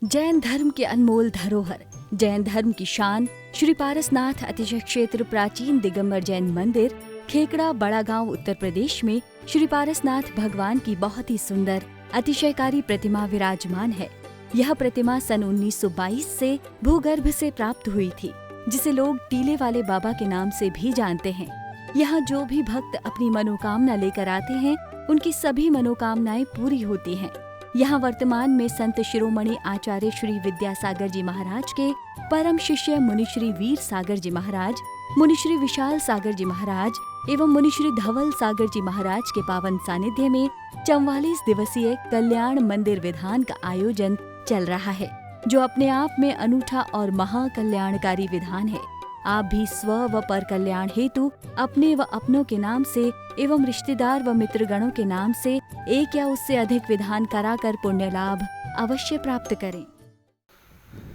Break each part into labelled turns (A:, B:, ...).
A: जैन धर्म के अनमोल धरोहर, जैन धर्म की शान श्री पारसनाथ अतिशय क्षेत्र प्राचीन दिगंबर जैन मंदिर, खेकड़ा, बड़ा गांव, उत्तर प्रदेश में श्री पारसनाथ भगवान की बहुत ही सुंदर अतिशयकारी प्रतिमा विराजमान है। यह प्रतिमा सन 1922 से भूगर्भ से प्राप्त हुई थी, जिसे लोग टीले वाले बाबा के नाम से भी जानते हैं। यहाँ जो भी भक्त अपनी मनोकामना लेकर आते हैं, उनकी सभी मनोकामनाएं पूरी होती हैं। यहाँ वर्तमान में संत शिरोमणि आचार्य श्री विद्यासागर जी महाराज के परम शिष्य मुनिश्री वीर सागर जी महाराज, मुनिश्री विशाल सागर जी महाराज एवं मुनिश्री धवल सागर जी महाराज के पावन सानिध्य में 44 दिवसीय कल्याण मंदिर विधान का आयोजन चल रहा है, जो अपने आप में अनूठा और महाकल्याणकारी विधान है। आप भी स्व व पर कल्याण हेतु अपने व अपनों के नाम से एवं रिश्तेदार व मित्रगणों के नाम से एक या उससे अधिक विधान कराकर पुण्य लाभ अवश्य प्राप्त करें।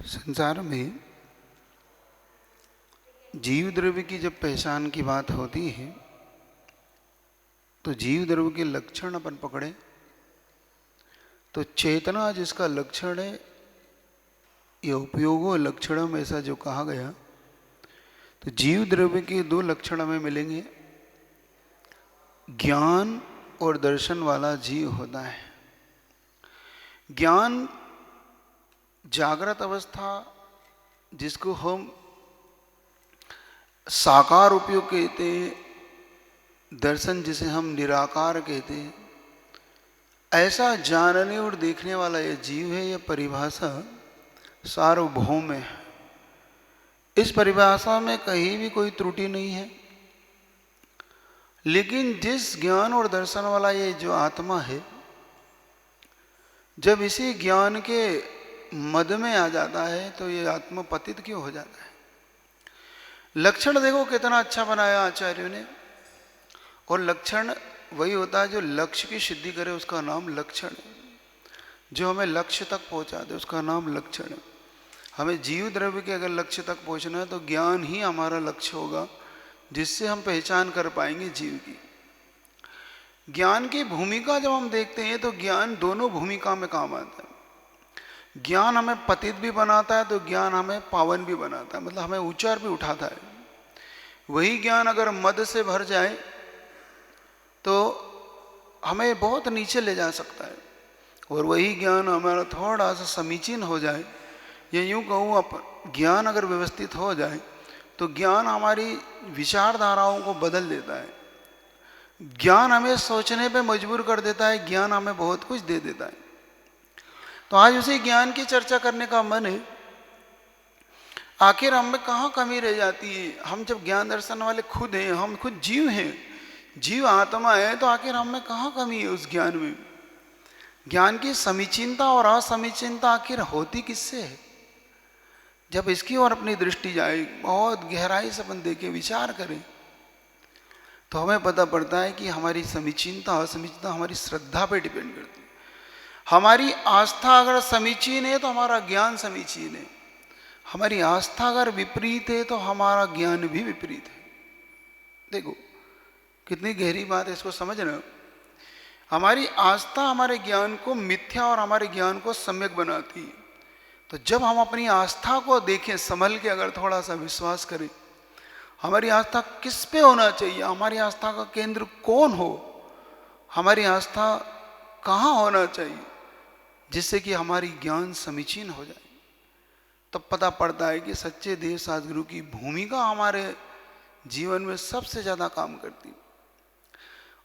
B: संसार में जीव द्रव्य की जब पहचान की बात होती है तो जीव द्रव्य के लक्षण अपन पकड़े तो चेतना जिसका लक्षण है, ये उपयोगो लक्षणम ऐसा जो कहा गया, तो जीव द्रव्य के दो लक्षण हमें मिलेंगे। ज्ञान और दर्शन वाला जीव होता है। ज्ञान जागृत अवस्था जिसको हम साकार उपयोग कहते हैं, दर्शन जिसे हम निराकार कहते हैं, ऐसा जानने और देखने वाला यह जीव है। यह परिभाषा सार्वभौम है। इस परिभाषा में कहीं भी कोई त्रुटि नहीं है। लेकिन जिस ज्ञान और दर्शन वाला ये जो आत्मा है, जब इसी ज्ञान के मद में आ जाता है तो ये आत्मा पतित क्यों हो जाता है। लक्षण देखो कितना अच्छा बनाया आचार्यों ने। और लक्षण वही होता है जो लक्ष्य की सिद्धि करे, उसका नाम लक्षण है। जो हमें लक्ष्य तक पहुंचा दे उसका नाम लक्षण है। हमें जीव द्रव्य के अगर लक्ष्य तक पहुंचना है तो ज्ञान ही हमारा लक्ष्य होगा, जिससे हम पहचान कर पाएंगे जीव की। ज्ञान की भूमिका जब हम देखते हैं तो ज्ञान दोनों भूमिका में काम आता है। ज्ञान हमें पतित भी बनाता है तो ज्ञान हमें पावन भी बनाता है, मतलब हमें ऊंचार भी उठाता है। वही ज्ञान अगर मद से भर जाए तो हमें बहुत नीचे ले जा सकता है, और वही ज्ञान हमारा थोड़ा सा समीचीन हो जाए, या यूँ कहूँ ज्ञान अगर व्यवस्थित हो जाए तो ज्ञान हमारी विचारधाराओं को बदल देता है। ज्ञान हमें सोचने पे मजबूर कर देता है, ज्ञान हमें बहुत कुछ दे देता है। तो आज उसी ज्ञान की चर्चा करने का मन है। आखिर हम में कहाँ कमी रह जाती है। हम जब ज्ञान दर्शन वाले खुद हैं, हम खुद जीव हैं, जीव आत्मा है, तो आखिर हम में कहाँ कमी है उस ज्ञान में। ज्ञान की समीचीनता और असमीचीनता आखिर होती किससे है। जब इसकी ओर अपनी दृष्टि जाए, बहुत गहराई से अपन देखें, विचार करें, तो हमें पता पड़ता है कि हमारी समीचीनता असमीचीनता हमारी श्रद्धा पे डिपेंड करती है। हमारी आस्था अगर समीचीन है तो हमारा ज्ञान समीचीन है। हमारी आस्था अगर विपरीत है तो हमारा ज्ञान भी विपरीत है। देखो कितनी गहरी बात है, इसको समझना। हमारी आस्था हमारे ज्ञान को मिथ्या और हमारे ज्ञान को सम्यक बनाती है। तो जब हम अपनी आस्था को देखें, संभल के अगर थोड़ा सा विश्वास करें, हमारी आस्था किस पे होना चाहिए, हमारी आस्था का केंद्र कौन हो, हमारी आस्था कहाँ होना चाहिए, जिससे कि हमारी ज्ञान समीचीन हो जाए, तब पता पड़ता है कि सच्चे देव सद्गुरु की भूमिका हमारे जीवन में सबसे ज़्यादा काम करती है।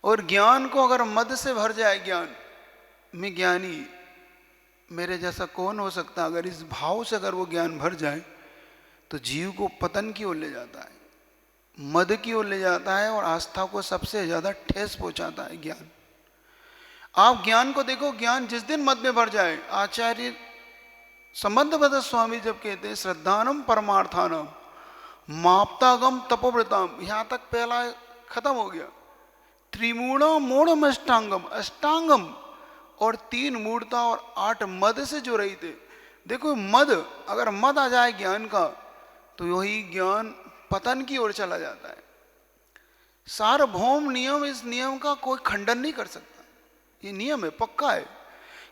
B: और ज्ञान को अगर मद से भर जाए, ज्ञान में ज्ञानी मेरे जैसा कौन हो सकता, अगर इस भाव से अगर वो ज्ञान भर जाए तो जीव को पतन की ओर ले जाता है, मद की ओर ले जाता है, और आस्था को सबसे ज्यादा ठेस पहुंचाता है ज्ञान। आप ज्ञान को देखो, ज्ञान जिस दिन मद में भर जाए, आचार्य संबंधबद्ध स्वामी जब कहते हैं श्रद्धानम परमार्थानम माप्तागम तपोव्रताम, यहां तक पहला खत्म हो गया। त्रिमूणा मूढ़म अष्टांगम, अष्टांगम और 3 मूढ़ता और 8 मद से जो रही थे। देखो मद, अगर मद आ जाए ज्ञान का तो वही ज्ञान पतन की ओर चला जाता है। सार्वभौम नियम, इस नियम का कोई खंडन नहीं कर सकता। ये नियम है, पक्का है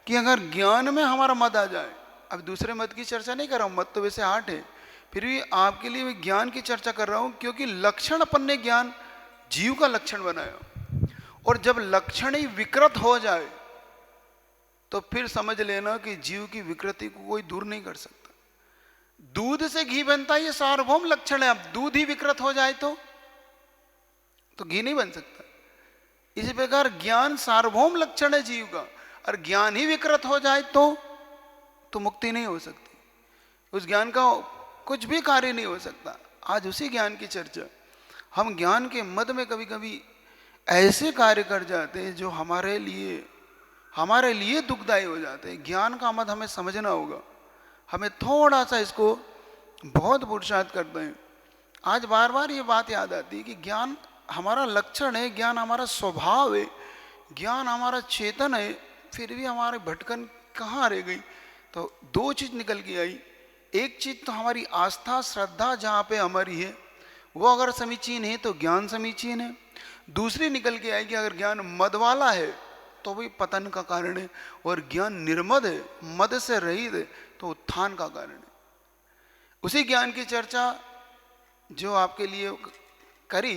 B: कि अगर ज्ञान में हमारा मद आ जाए अब दूसरे मत की चर्चा नहीं कर रहा हूँ, मत तो वैसे 8 है, फिर भी आपके लिए मैं ज्ञान की चर्चा कर रहा हूँ, क्योंकि लक्षण अपन ने ज्ञान जीव का लक्षण बनाया, और जब लक्षण ही विकृत हो जाए तो फिर समझ लेना कि जीव की विकृति को कोई दूर नहीं कर सकता। दूध से घी बनता है, ये सार्वभौम लक्षण है। अब दूध ही विकृत हो जाए तो घी नहीं बन सकता। इसी प्रकार ज्ञान सार्वभौम लक्षण है जीव का, और ज्ञान ही विकृत हो जाए तो मुक्ति नहीं हो सकती, उस ज्ञान का कुछ भी कार्य नहीं हो सकता। आज उसी ज्ञान की चर्चा। हम ज्ञान के मद में कभी कभी ऐसे कार्य कर जाते हैं जो हमारे लिए दुखदायी हो जाते हैं। ज्ञान का मद हमें समझना होगा, हमें थोड़ा सा इसको बहुत पुरुषार्थ करते हैं। आज बार बार ये बात याद आती है कि ज्ञान हमारा लक्षण है, ज्ञान हमारा स्वभाव है, ज्ञान हमारा चेतन है, फिर भी हमारे भटकन कहाँ रह गई। तो दो चीज निकल के आई। एक चीज तो हमारी आस्था श्रद्धा जहाँ पे हमारी है वो अगर समीचीन है तो ज्ञान समीचीन है। दूसरी निकल के आई कि अगर ज्ञान मद वाला है तो वही पतन का कारण है, और ज्ञान निर्मद है, मद से रहित है, तो उत्थान का कारण है। उसी ज्ञान की चर्चा जो आपके लिए करी।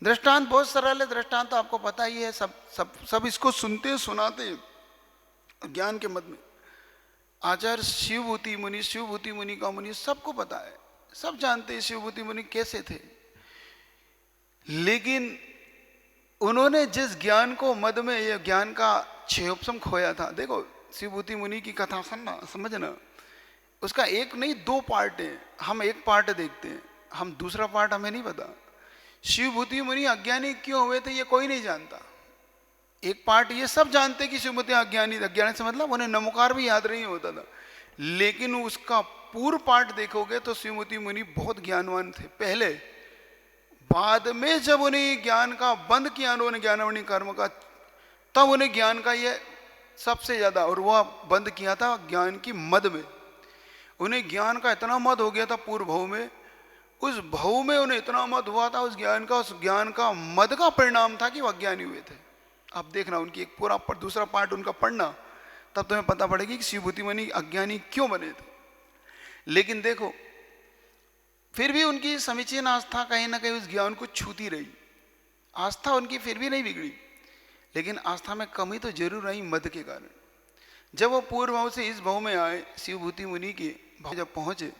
B: दृष्टांत बहुत सरल है, दृष्टांत तो आपको पता ही है, सब इसको सुनते सुनाते ज्ञान के मद में। आचार्य शिवभूति मुनि का मुनि सबको पता है, सब जानते हैं शिवभूति मुनि कैसे थे, लेकिन उन्होंने जिस ज्ञान को मद में ये ज्ञान का क्षेयोपम खोया था। देखो शिवभूति मुनि की कथा सुनना समझना, उसका एक नहीं 2 पार्ट है। हम एक पार्ट देखते हैं, हम दूसरा पार्ट हमें नहीं पता। शिवभूति मुनि अज्ञानी क्यों हुए थे ये कोई नहीं जानता। एक पार्ट ये सब जानते कि शिवभूति अज्ञानी से मतलब उन्हें नमोकार भी याद नहीं होता था, लेकिन उसका पूर्व पार्ट देखोगे तो शिवभूति मुनि बहुत ज्ञानवान थे पहले। बाद में जब उन्हें ज्ञान का बंद किया उन्होंने ज्ञानवणी कर्म का, तब उन्हें ज्ञान का ये सबसे ज्यादा, और वह बंद किया था ज्ञान की मद में। उन्हें ज्ञान का इतना मद हो गया था पूर्व भव में, उस भव में उन्हें इतना मद हुआ था उस ज्ञान का मद का परिणाम था कि वह अज्ञानी हुए थे। अब देखना उनकी एक पूरा दूसरा पार्ट उनका पढ़ना, तब तुम्हें पता पड़ेगी कि शिवभूति मुनि अज्ञानी क्यों बने थे। लेकिन देखो फिर भी उनकी समीचीन आस्था कहीं ना कहीं उस ज्ञान को छूती रही। आस्था उनकी फिर भी नहीं बिगड़ी, लेकिन आस्था में कमी तो जरूर आई मद के कारण। जब वो पूर्व भाव से इस भाव में आए, शिवभूति मुनि के भाव जब पहुंचे,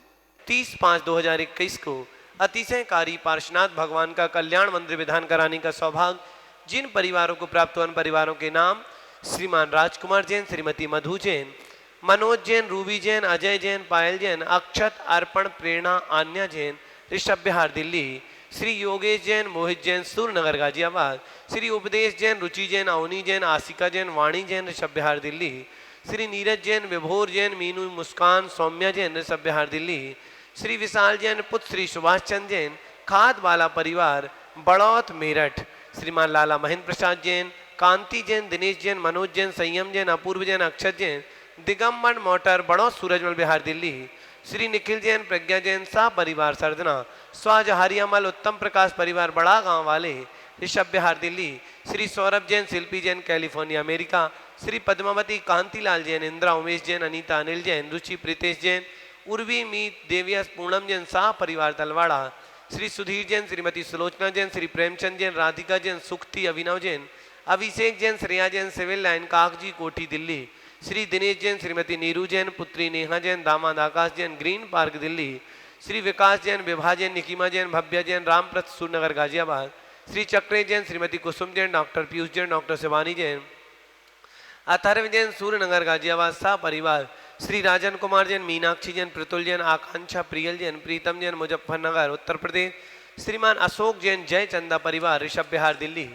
C: 30/5/2021 को अतिशयकारी पार्श्वनाथ भगवान का कल्याण मंदिर विधान कराने का सौभाग्य जिन परिवारों को प्राप्त हुआ, उन परिवारों के नाम श्रीमान राजकुमार जैन, श्रीमती मधु जैन, मनोज जैन, रूबी जैन, अजय जैन, पायल जैन, अक्षत, अर्पण, प्रेरणा, आन्या जैन, ऋषभ बिहार दिल्ली, श्री योगेश जैन, मोहित जैन, सूरनगर गाजियाबाद, श्री उपदेश जैन, रुचि जैन, अवनी जैन, आशिका जैन, वाणी जैन, ऋषभ बिहार दिल्ली, श्री नीरज जैन, विभोर जैन, मीनू, मुस्कान, सौम्या जैन, ऋषभ बिहार दिल्ली, श्री विशाल जैन, पुत्र श्री सुभाष चंद्र जैन, खाद वाला परिवार, बड़ौत मेरठ, श्रीमान लाला महेंद्र प्रसाद जैन, कांति जैन, दिनेश जैन, मनोज जैन, संयम जैन, अपूर्व जैन, अक्षत जैन, दिगंबर मोटर, बड़ौत सूरजमल बिहार दिल्ली, श्री निखिल जैन, प्रज्ञा जैन, सा परिवार सरदना, स्वाजहारियामल, उत्तम प्रकाश परिवार बड़ा गांव वाले, ऋषभ बिहार दिल्ली, श्री सौरभ जैन, शिल्पी जैन, कैलिफोर्निया अमेरिका, श्री पद्मावती, कांतिलाल जैन, इंदिरा, उमेश जैन, अनीता, अनिल जैन, रुचि, प्रीतेश जैन, उर्वी, मीत, देविया, पूनम जैन, शाह परिवार तलवाड़ा, श्री सुधीर जैन, श्रीमती सुलोचना जैन, श्री प्रेमचंद जैन, राधिका जैन, सुक्ति, अभिनव जैन, अभिषेक जैन, श्रेया जैन, सिविल लाइन कागजी कोठी दिल्ली, श्री दिनेश जैन, श्रीमती नीरू जैन, पुत्री नेहा जैन, दामाद आकाश जैन, ग्रीन पार्क दिल्ली, श्री विकास जैन, विभा जैन, निकिमा जैन, भव्या जैन, रामप्रत, सूरनगर गाजियाबाद, श्री चक्रे जैन, श्रीमती कुसुम जैन, डॉक्टर पीयूष जैन, डॉक्टर शिवानी जैन, अथर्व जैन, सूर्यनगर गाजियाबाद, सा परिवार, श्री राजन कुमार जैन, मीनाक्षी जैन, प्रतुल जैन, आकांक्षा, प्रियल जैन, प्रीतम जैन, मुजफ्फरनगर उत्तर प्रदेश, श्रीमान अशोक जैन, जय चंदा परिवार, ऋषभ बिहार दिल्ली,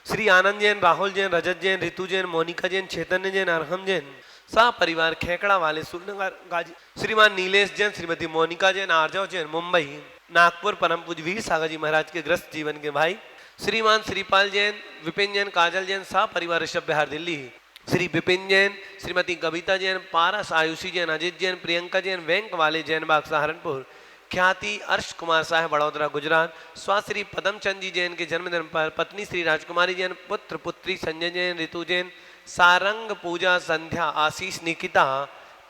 C: श्री आनंद जैन, राहुल जैन, रजत जैन, ऋतु जैन, मोनिका जैन, चैतन्य जैन, अरहम जैन, सा परिवार खेकड़ा वाले, सूर्यनगर गाजी, श्रीमान नीलेश जैन, श्रीमती मोनिका जैन, आर्जव जैन, मुंबई, नागपुर, परम पूज्य वीर सागर जी महाराज के ग्रस्त जीवन के भाई, श्रीमान श्रीपाल जैन, विपिन जैन, काजल जैन, सा परिवार, ऋषभ बिहार दिल्ली, श्री विपिन जैन, श्रीमती कविता जैन, पारस, आयुषी जैन, अजित जैन, प्रियंका जैन, बैंक वाले, जैन बाग सहारनपुर, ख्याति, अर्श कुमार साहब, बड़ौदरा गुजरात, स्वाश्री पदमचंद जी जैन के जन्मदिन पर पत्नी श्री राजकुमारी जैन, पुत्र पुत्री संजय जैन, ऋतु जैन, सारंग, पूजा, संध्या, आशीष, निकिता,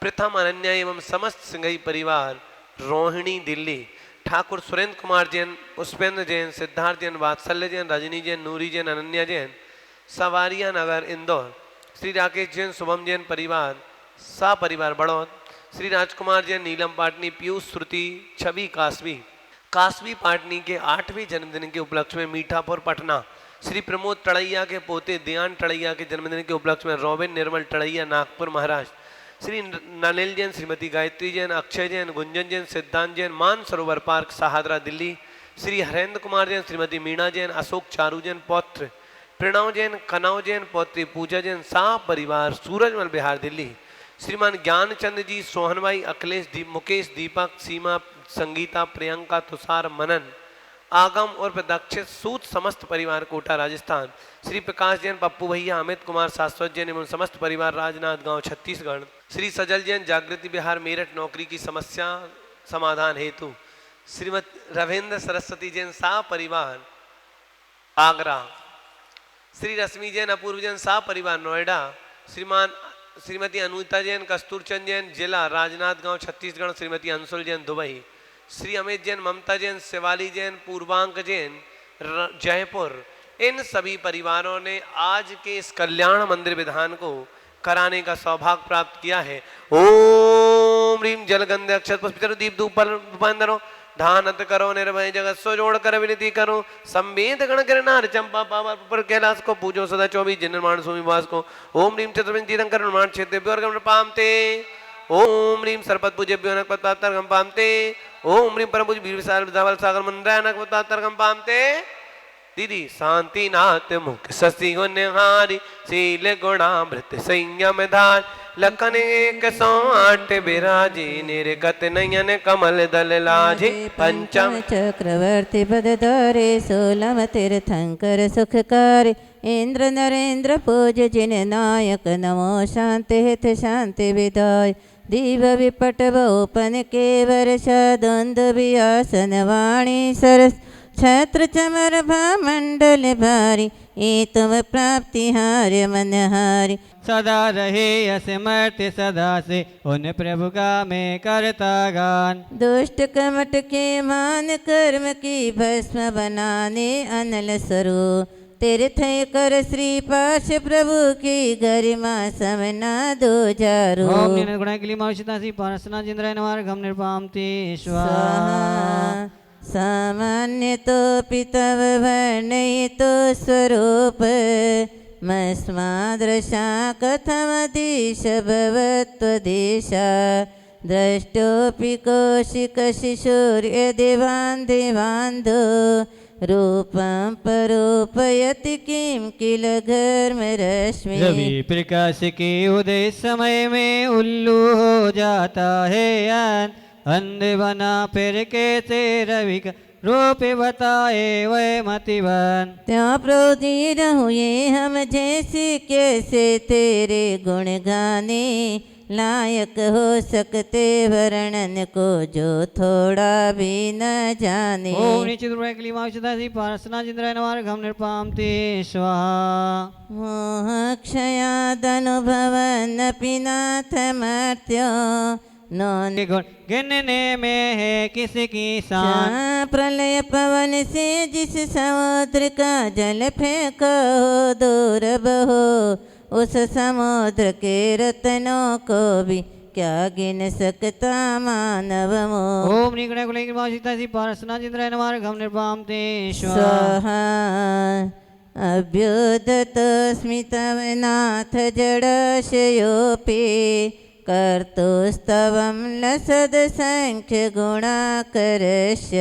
C: प्रथम अनन्या एवं समस्त सिंघई परिवार रोहिणी दिल्ली, ठाकुर सुरेंद्र कुमार जैन, पुष्पेंद्र जैन, सिद्धार्थ जैन, वात्सल्य जैन, रजनी जैन, नूरी जैन, अनन्या जैन, सवारिया नगर इंदौर, श्री राकेश जैन, शुभम जैन परिवार सा परिवार बड़ौद, श्री राजकुमार जैन, नीलम पाटनी, पीयूष श्रुति, छवि कासवी पाटनी के 8वें जन्मदिन के उपलक्ष्य में मीठापुर पटना, श्री प्रमोद टड़ैया के पोते दयान टड़ैया के जन्मदिन के उपलक्ष्य में रॉबिन निर्मल टड़ैया नागपुर महाराष्ट्र, श्री ननिल जैन, श्रीमती गायत्री जैन, अक्षय जैन, गुंजन जैन, सिद्धांत जैन, मानसरोवर पार्क सहादरा दिल्ली, श्री हरेंद्र कुमार जैन, श्रीमती मीणा जैन, अशोक चारू जैन पौत्र प्रणव जैन, कनव जैन, पौत्री पूजा जैन सा परिवार सूरजमल बिहार दिल्ली, श्रीमान ज्ञानचंद जी, सोहनबाई, अखिलेश, मुकेश, दीपक, सीमा, संगीता, प्रियंका, तुषार, मनन, आगम और दक्षित सूत समस्त परिवार कोटा राजस्थान, श्री प्रकाश जैन, पप्पू भैया, अमित कुमार, शाश्वत जैन एवं समस्त परिवार राजनाथ गांव छत्तीसगढ़, श्री सजल जैन, जागृति बिहार मेरठ, नौकरी की समस्या समाधान हेतु, श्रीमती रविंद्र सरस्वती जैन सा परिवार आगरा, श्री रश्मि जैन, अपूर्व जैन सा परिवार नोएडा, श्रीमती अनुता जैन, कस्तूरचंद जैन, जिला राजनाथ गांव छत्तीसगढ़, श्रीमती अंशुल जैन, दुबई, श्री अमित जैन, ममता जैन, शिवाली जैन, पूर्वांक जैन, जयपुर, इन सभी परिवारों ने आज के इस कल्याण मंदिर विधान को कराने का सौभाग्य प्राप्त किया है। ओम रीम जलगंधे अक्षत पुष्पित दीप धूपांधरो धानत करो निर्भय जगत सो जोड़ कर विनती करो संवेद गण गिरनार चंपा पावर पर कैलाश को पूजो सदा 24 जिन निर्माण सूमि वास को। ओम रीम चतुर्विंतीरंकर निर्माण क्षेत्र पामते। ओम रीम सरपत पूज्यभ्यो नकपतात्तरगम पामते। ओम रीम परम पूज्य वीर विशाल विधावल सागर मंद्राय नकपतात्तरगम पामते। दीदी शांति नाथ मुख शशि गुणहारी शील गुणामृत संयम धार लखन 108 बिराजी निर्गत नयन कमल दल लाजे पंचम
D: चक्रवर्ती पद धारे 16 तीर्थंकर सुखकारी इंद्र नरेंद्र पूज जिन नायक नमो शांति हित शांति विदाय दीव विपट बहुपन केवर सदुंद व्यासन वाणी सरस छत्र चमर भामंडल भारी ए तुम प्राप्ति हार्य मन हारी
E: सदा रहे असमर्थ सदा से उन प्रभु का मैं करता गान।
D: दुष्ट कमट के मान कर्म की भस्म बनाने अनल स्वरूप तीर्थ कर श्री पाश प्रभु की गरिमा समना दो जारो।
E: ओम निर्गुणाकिली मौषितासी पारसना जिंद्राय नमः घम निर्पामते स्वाहा।
D: सामान्य तो पितव वर्णयितो स्वरूप मस्मादृशा कथमधीश भवत्वदेशा द्रष्टोऽपि कौशिक शिशुर्य देवान् देवान्धो रूपं परोपयति किं किल घर्मरश्मि।
E: रवि प्रकाश के उदय समय में उल्लू हो जाता है अंधे बना फिर कैसे रवि का रूप बताए वह मतिवान।
D: त्यों प्रोधीर हुए हम जैसे कैसे तेरे गुण गाने लायक हो सकते वर्णन को जो थोड़ा भी न जाने।
E: ओम निचिद्रुकली मावशदासी पारसना जिंद्राय नमः घम निर्पामते स्वाहा।
D: मोह क्षयादनुभवन पिनाथ मर्त्यो नौन
E: गुण गिनने में है किसकी शान।
D: प्रलय पवन से जिस समुद्र का जल फेंको दूर बहो उस समुद्र के रत्नों को भी क्या गिन सकता मानव मोह।
E: ओम निगणे कुलेगी मावशितासी पारसना जिंद्राय नमः घम निर्पामते
D: स्वाहा। अभ्युदतो स्मितव नाथ जडाशयोऽपि कर्तुस्तवं लसद संख्य गुणाकरस्य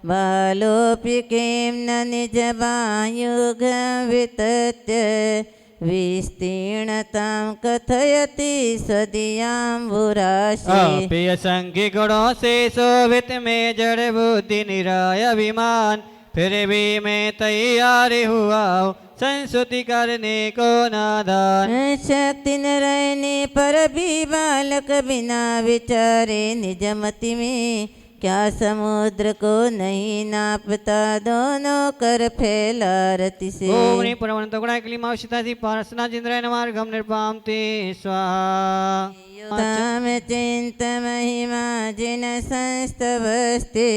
D: बालोऽपि किं न निजवायुगं वितत्य विस्तीर्णतां कथयति स्वदीयाम्बुराशि।
E: अप्रिय संख्य गुणों से शोभित में जड़ बुद्धि निराय अभिमान फिर भी मैं तैयार हुआ हूँ संस्तुति करने को नादान।
D: शक्ति न रहने पर भी बालक बिना विचारे निजमति में क्या समुद्र को नहीं नापता दोनों कर फैला रति से।
E: ओम नी परमंत गुणाकली मावशितासी पारसना जिंद्राय नमः घम निर्पामते स्वाहा।
D: ताम चिंत महिमा जिन संस्तवस्ते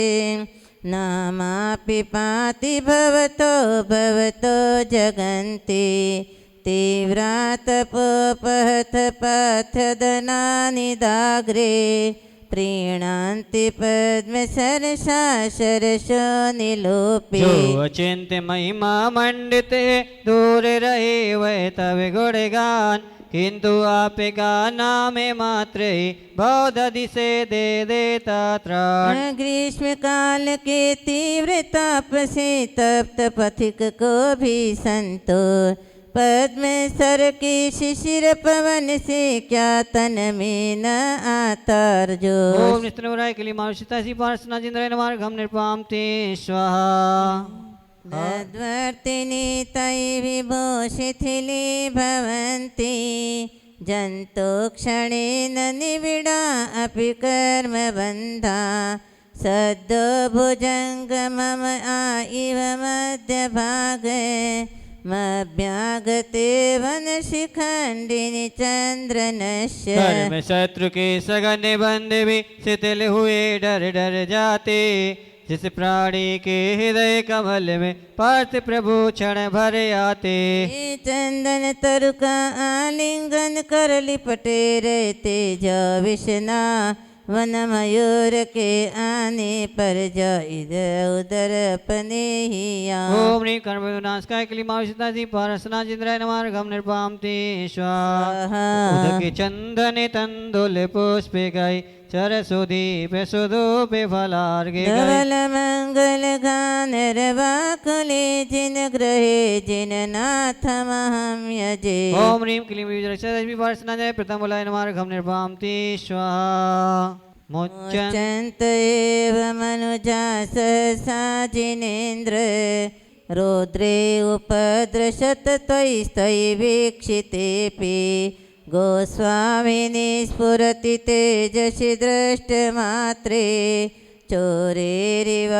D: नामापि पाति भवतो भवतो जगन्ति तीव्रातपोपहत पाथदनानि दाग्रे प्रीणान्ति पद्म सरसा सरसो निलोपे।
E: जो अचिंत्य महिमा मंडिते दूर रहे वह तब गुणगान किंतु आप गाना में मात्र ही बहुत दिसे दे देता त्राण।
D: ग्रीष्म काल के तीव्र ताप से तप्त पथिक को भी संतोष पद्म सर के शिशिर पवन से क्या तन में न आतार जो।
E: ओम निस्त्रवराय के लिए मानुषिता सी पार्सना जिंद्राय नमार्ग हम निर्पाम ते स्वाहा।
D: तद्वर्तिनि तै विभो शिथिली भवन्ति जन्तो क्षणेन निविडा अपि कर्मबन्धा सद्यो भुजङ्ग मम इव मध्यभागे मभ्यागते वनशिखण्डिनि चन्द्रनश्य।
E: कर्म शत्रु के सघन बंध भी शिथिल हुए डर डर जाते जिस प्राणी के हृदय कमल में पार्थ प्रभु क्षण भर आते।
D: चंदन तरु का आलिंगन कर लिपटे रहते जो विष्णा वन मयूर के आने पर जो इधर उधर अपने ही
E: ओम ह्रीं कर्म विनाशकाय क्लीमावशिता जी पारसना जिंद्राय नमार्ग हम निर्पाम ते स्वाहा। उदक चंदन तंदुल पुष्पे गई चरसुदीप सुधूपे फलार्घ्य
D: धवल मंगल गान रवाकुले जिन ग्रहे जिन नाथ महम यजे।
E: ओम ह्रीं क्लीं विजयरक्षी पार्सना जय प्रथम बोलाय नमार्ग हम निर्पाम ते स्वाहा।
D: मुच्यन्त एव मनुजा सहसा जिनेन्द्र रौद्रे उपदृशत त्वयि वीक्षितेऽपि गोस्वामिनि स्फुरति तेजसि दृष्टमात्रे चोरेरिवाशुपशवा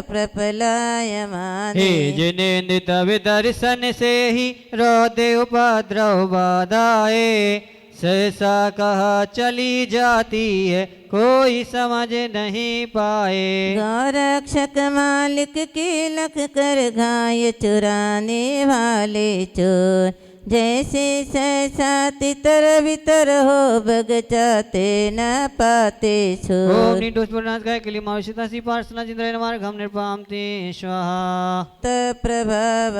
D: प्रपलायमाने।
E: हे जिनेन्द्रित विदर्शन से ही रौद्र उपद्रव बाधाए सहसा कहा चली जाती है कोई समझ नहीं पाए।
D: गौरक्षक मालिक की लख कर घाय चुराने वाले चोर जैसे सहसा तितर बितर हो बग जाते न पाते छोर।
E: ओम नीडोष पूर्णास्काय के लिए मावशिता सी पार्सना जिंद्राय नमार्ग हम निर्पाम ते स्वाहा।
D: प्रभाव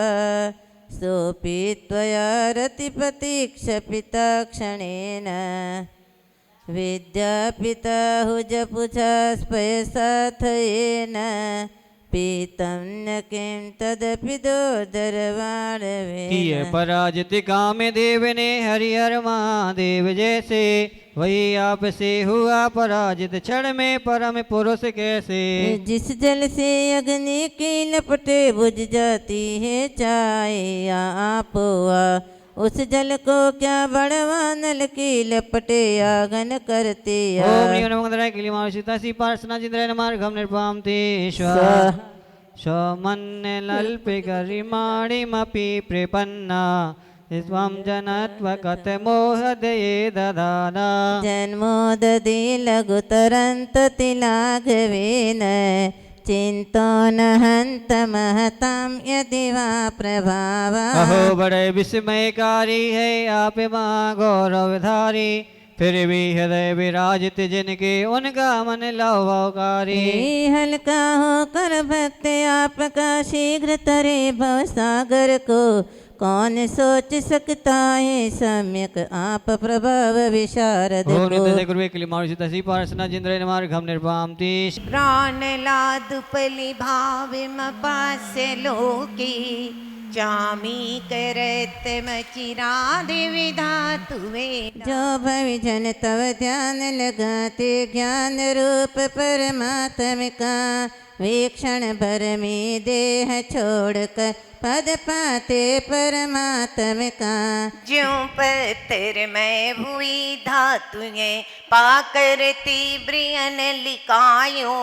D: सोऽपि त्वया रतिपतिक्षपिता क्षणेन विद्यापिता हुजपुछा स्पयसाथयेन पीतं न किं तदपि दोदरवाणवे।
E: किए पराजित कामे देव ने हरिहर महादेव जैसे वही आपसे हुआ पराजित क्षण में परम पुरुष कैसे।
D: जिस जल से अग्नि की लपटे बुझ जाती है चाहे या आपोआ उस जल को क्या बड़वा नल की लपटे आगन करते।
E: ओम ह्रीं मंगलाय के लिए मावशिता सी पार्सना जिंद्राय नमार्ग हम निर्पाम ते स्वाहा। सौमन्य लल्पे गरिमाणिमपि प्रपन्ना स्वं जनत्व कथमोहदये ददाना।
D: जन्मोदधि लघुतरन्त तिलाघवेन चिंतो न हंत महतां यदि वा प्रभावा।
E: अहो बड़े विस्मयकारी है आप महागौरवधारी फिर भी हृदय विराजित जिनके उनका मन लौकारी।
D: हल्का होकर भक्त आपका शीघ्र तरे भवसागर को कौन सोच सकता है सम्यक आप प्रभाव विशारद को।
E: गुरुवे के लिए मानुषिता सी पार्सना जिंद्राय नमार्ग हम निर्पाम ते
F: प्राण लादुपलि भाविम पास्य लोकी जामी करत मचिरादि विधातु वेदा।
D: जो भविजन तव ध्यान लगाते ज्ञान रूप परमात्म का वीक्षण भर में देह छोड़कर पद पाते परमात्म का।
F: ज्यों पत्थर में हुई धातुएं पाकर तीव्रियन लिकायो,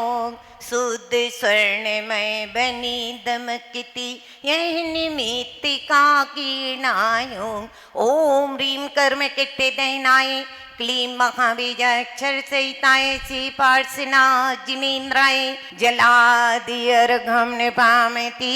F: शुद्ध स्वर्ण में बनी दमकती यह निमित्तिका कीर्णायो। ओम ह्रीं कर्म किट्टे दहनाय, क्लीं महाबीजाक्षर सहिताय श्री पार्श्वना जिनेन्द्राय, जलादिर्घम निपामति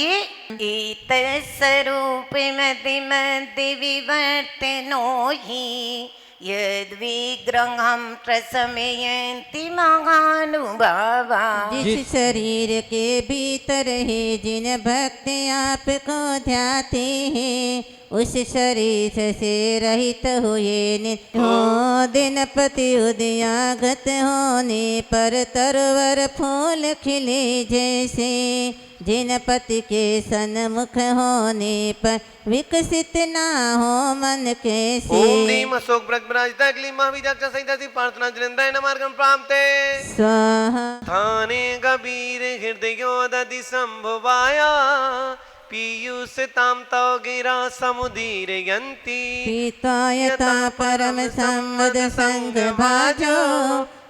F: एतस्वरूप मध्य मध्य विवर्तनो हि, यद विग्रहं प्रशमयन्ति महानुभावा।
D: जिस शरीर के भीतर है जिन भक्त आपको ध्याते हैं, उस शरीर से रहित हुए नित्य हो। दिन प्रति उदयागत होने पर तरवर फूल खिले जैसे, जिन पति के सन्मुख होने पर विकसित ना हो मन कैसे।
C: ओम ह्रीं अशोक ब्रजराजिता क्लीं महाबीजाक्षर सहिता श्री पार्श्वनाथ जिनेन्द्राय नमार्गं प्राप्ते
D: स्वाहा।
C: थाने कबीर हृदयोदधि संभवाया, पीयूष ताम तव गिरा समुदीर यंती।
D: पीतायता परम संवद संग भाजो,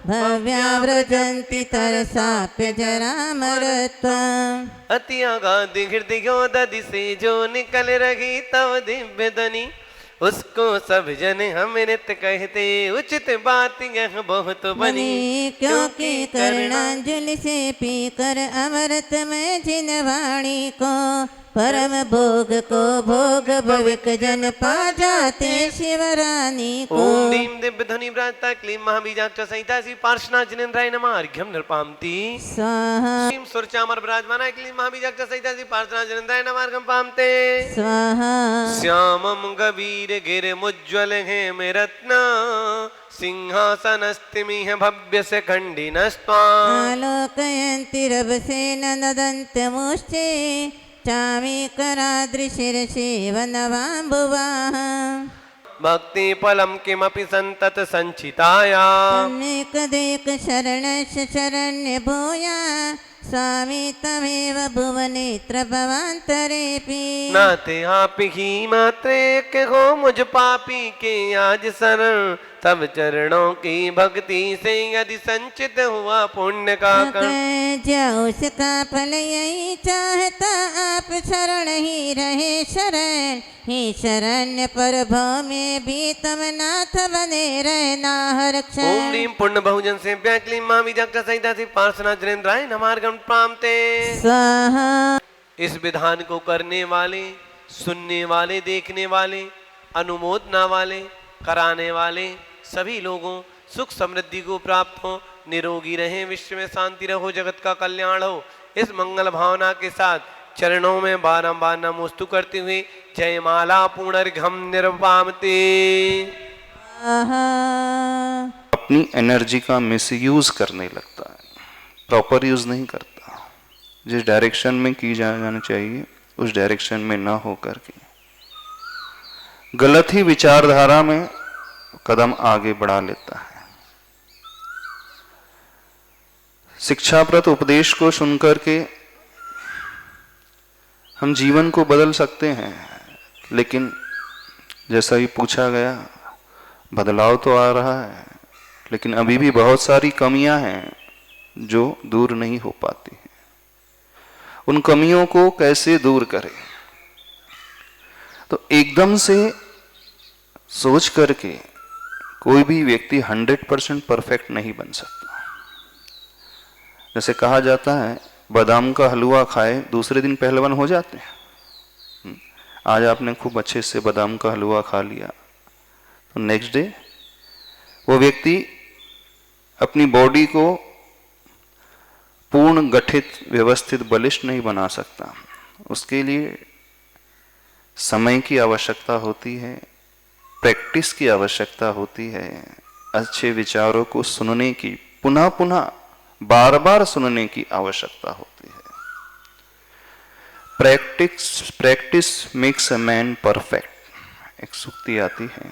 D: भव्याव्रजन्ति तरसाप्य जरामरत्वम्।
C: अति अगाध हृदयोदधि से जो निकल रही तव दिव्य धनी, उसको सब जन हम नित्य कहते उचित बात यह बहुत बनी।
D: क्योंकि कर्णांजलि से पीकर अमृत में जिन वाणी को, परम भोग को भोग भविक जन पा जाते शिवरानी को।
C: ओम ह्रीं दिव्य ध्वनि व्राता क्लीं महाबीजाक्षर सहिता श्री पार्श्वनाथ जिनेन्द्राय नमः अर्घ्यं निर्पामति
D: स्वाहा।
C: ह्रीं सुरचामर विराजमानाय क्लीं महाबीजाक्षर सहिता श्री पार्श्वनाथ जिनेन्द्राय नमः अर्घ्यं पामते
D: स्वाहा।
C: श्यामं गभीर गिरिमुज्ज्वल हेम रत्न, सिंहासनस्तिमिह भव्य से खण्डिनस्त्वाम्।
D: आलोकयन्ति रभसेन नदन्तमुष्टे, चामीकराद्रिशिरसेव नवाम्बुवाः।
C: भक्ति फलं किमपि सन्तत संचिताया,
D: सम्यक् शरणस्य शरण्य भूया, स्वामी तमेव भुवनेत्र भवान्तरेऽपि।
C: नाते आप ही मात्रे के हो मुझ पापी के आज शरण, तब चरणों की भक्ति से यदि संचित हुआ पुण्य का कण।
D: जो उसका फल यही चाहता आप शरण ही रहे शरण, ही शरण्य पर भव में भी तुम नाथ बने रहना हर क्षण।
C: ओम ह्रीं पुण्य बहुजन से क्लीं महाबीजाक्षर सहिता श्री पार्श्वनाथ जिनेन्द्राय नमः अर्घ्यं प्राप्ते
D: स्वाहा।
C: इस विधान को करने वाले, सुनने वाले, देखने वाले, अनुमोदना वाले, कराने वाले सभी लोगों सुख समृद्धि को प्राप्त हो, निरोगी रहें, विश्व में शांति रहो, जगत का कल्याण हो। इस मंगल भावना के साथ चरणों में बारंबार नमोस्तु करते हुए जयमाला पुनर्घम निर्वामते।
B: अपनी एनर्जी का मिसयूज करने लगता है, प्रॉपर यूज नहीं करता। जिस डायरेक्शन में की जाना चाहिए उस डायरेक्शन में ना हो करके गलत ही विचारधारा में कदम आगे बढ़ा लेता है। शिक्षाप्रद उपदेश को सुनकर के हम जीवन को बदल सकते हैं, लेकिन जैसा ही पूछा गया बदलाव तो आ रहा है, लेकिन अभी भी बहुत सारी कमियां हैं जो दूर नहीं हो पाती हैं। उन कमियों को कैसे दूर करें? तो एकदम से सोच करके कोई भी व्यक्ति 100% परफेक्ट नहीं बन सकता। जैसे कहा जाता है बादाम का हलवा खाए दूसरे दिन पहलवान हो जाते हैं। आज आपने खूब अच्छे से बादाम का हलवा खा लिया तो नेक्स्ट डे वो व्यक्ति अपनी बॉडी को पूर्ण गठित व्यवस्थित बलिष्ठ नहीं बना सकता। उसके लिए समय की आवश्यकता होती है, प्रैक्टिस की आवश्यकता होती है, अच्छे विचारों को सुनने की, पुनः पुनः बार बार सुनने की आवश्यकता होती है। Practice makes a man perfect, एक सूक्ति आती है।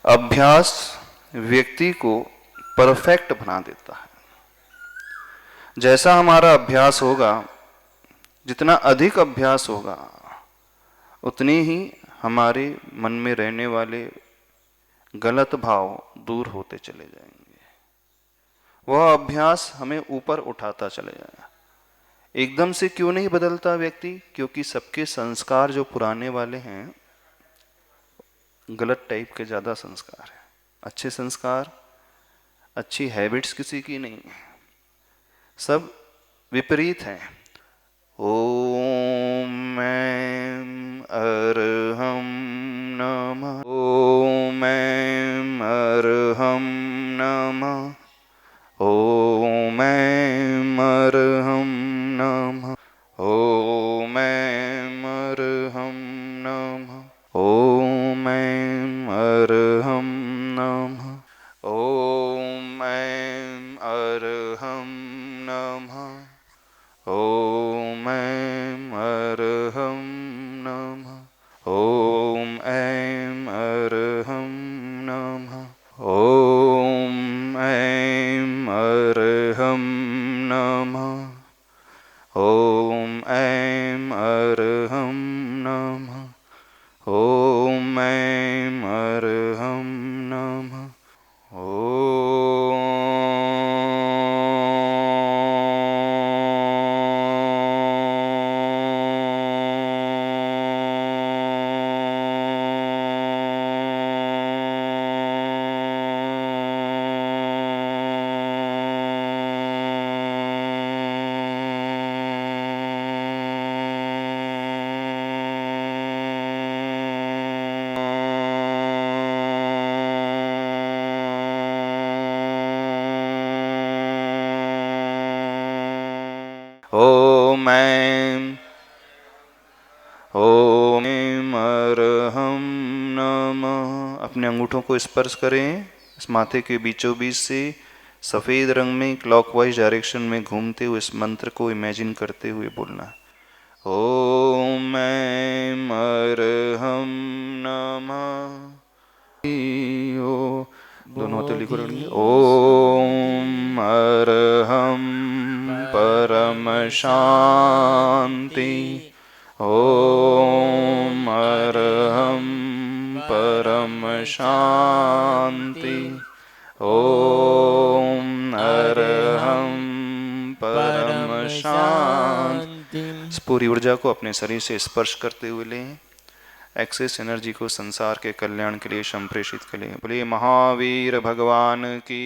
B: अभ्यास व्यक्ति को परफेक्ट बना देता है।
G: जैसा हमारा अभ्यास होगा, जितना अधिक अभ्यास होगा, उतनी ही हमारे मन में रहने वाले गलत भाव दूर होते चले जाएंगे। वह अभ्यास हमें ऊपर उठाता चले जाएगा। एकदम से क्यों नहीं बदलता व्यक्ति? क्योंकि सबके संस्कार जो पुराने वाले हैं, गलत टाइप के ज़्यादा संस्कार हैं। अच्छे संस्कार, अच्छी हैबिट्स किसी की नहीं है, सब विपरीत हैं। ओम ऐं अर्हं नमः, ओम ऐं अर्हं नमः, ओम ऐं अर्हं नमः, ओम ऐं अर्हं नमः, ओम ऐं अर्हं नमः, ओम ऐं अर्हं नमः, ओम ऐं अर्हं नमः, ओम ऐं अर्हं नमः, ओम ऐं अर्हं नमः, ओम ऐं अर्हं नमः, ओम ऐं अर्हं नमः, ओम ऐं अर्हं नमः। अपने अंगूठों को स्पर्श करें। इस माथे के बीचों बीच से सफ़ेद रंग में क्लॉकवाइज डायरेक्शन में घूमते हुए इस मंत्र को इमेजिन करते हुए बोलना। ओम ऐं अर्हं नमः। दोनों हाथों लिखो रखेंगे। ओम अर्हं परम शांति, ओम अर्हं परम शांति, ओम अर्हं परम शांति। इस पूरी ऊर्जा को अपने शरीर से स्पर्श करते हुए लें। एक्सेस एनर्जी को संसार के कल्याण के लिए संप्रेषित करें। बोलिए महावीर भगवान की।